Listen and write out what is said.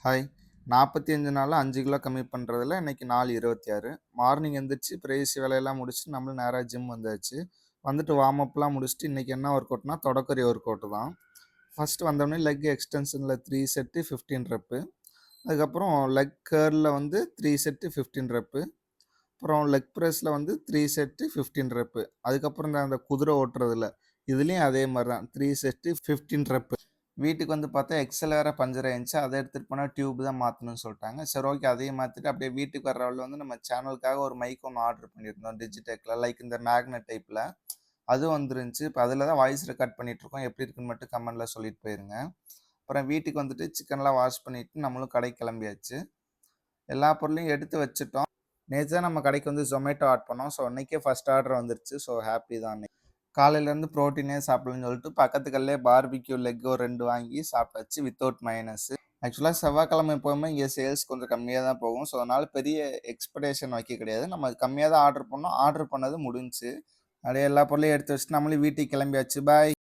Hi. 45 நாள்ல 5 kilo கம்மி பண்றதுல இன்னைக்கு நாள் 26. மார்னிங் எந்திரிச்சு பிரேயர்ஸ் வேலையெல்லாம் முடிச்சுட்டு நம்மளும் நேரா ஜிம் வந்தாச்சு. வந்துட்டு வார்ம் அப்லாம் முடிச்சுட்டு இன்னைக்கு என்ன ஒர்க் அவுட்னா தொடக்கரி ஒர்க் அவுட் தான். ஃபர்ஸ்ட் வந்தோனே லெக் எக்ஸ்டென்ஷன்ல 3 செட்டு 15 ரெப்பு. அதுக்கப்புறம் லெக் கர்ல்ல வந்து 3 செட்டு 15 ரெப்பு. அப்புறம் லெக் பிரஸ்ல வந்து 3 செட்டு 15 ரெப்பு. அதுக்கப்புறம் அந்த குதிரை ஓட்டுறதுல இதுலயும் அதே மாரி தான் 3 செட்டு 15 ரெப்பு. வீட்டுக்கு வந்து பார்த்தா எக்ஸல் வேற பஞ்சர் ஆயிருந்துச்சு. அத எடுத்துட்டு போனா டியூப் தான் மாத்தணும்னு சொல்ட்டாங்க. சரி ஓகே அதையும் மாத்திட்டு அப்படியே வீட்டுக்கு வர வழில வந்து நம்ம சேனலுக்காக ஒரு மைக் ஒண்ணு ஆர்டர் பண்ணியிருந்தோம் டிஜிடெக்ல. லைக் இந்த மேக்னெட் டைப்ல. அது வந்துருந்துச்சு. இப்ப அதுல தான் வாய்ஸ் ரெக்கார்ட் பண்ணிட்டு இருக்கோம். எப்படி இருக்குன்னு மட்டும் கமெண்ட்ல சொல்லிட்டு போயிருங்க. அப்புறம் வீட்டுக்கு வந்துட்டு சிக்கன்லாம் வாஷ் பண்ணிட்டு நம்மளும் கடைக்கு கிளம்பியாச்சு. எல்லா பொருளையும் எடுத்து வச்சுட்டோம். நேத்து தான் நம்ம கடைக்கு வந்து Zomato ஆர்டர் பண்ணோம். ஸோ இன்னைக்கே ஃபர்ஸ்ட் ஆர்டர் வந்துருச்சு. ஸோ ஹேப்பி தான் அன்னைக்கு. காலையிலேருந்து புரோட்டீனே சாப்பிடலன்னு சொல்லிட்டு பக்கத்து கடையிலே பார்பிக்யூ லெக் ஒரு 2 வாங்கி சாப்பிட்டாச்சு வித்தவுட் மயோனைஸ். ஆக்சுவலா செவ்வாய்க்கிழமை எப்பவுமே இங்கே சேல்ஸ் கொஞ்சம் கம்மியா தான் போகும். ஸோ அதனால பெரிய எக்ஸ்பெக்டேஷன் வைக்க கிடையாது. நம்ம கம்மியா தான் ஆர்டர் பண்ணோம். ஆர்டர் பண்ணது முடிஞ்சுச்சு. அப்படியே எல்லா பொருளையும் எடுத்து வச்சுட்டு நம்மளும் வீட்டுக்கு கிளம்பியாச்சு. பாய்.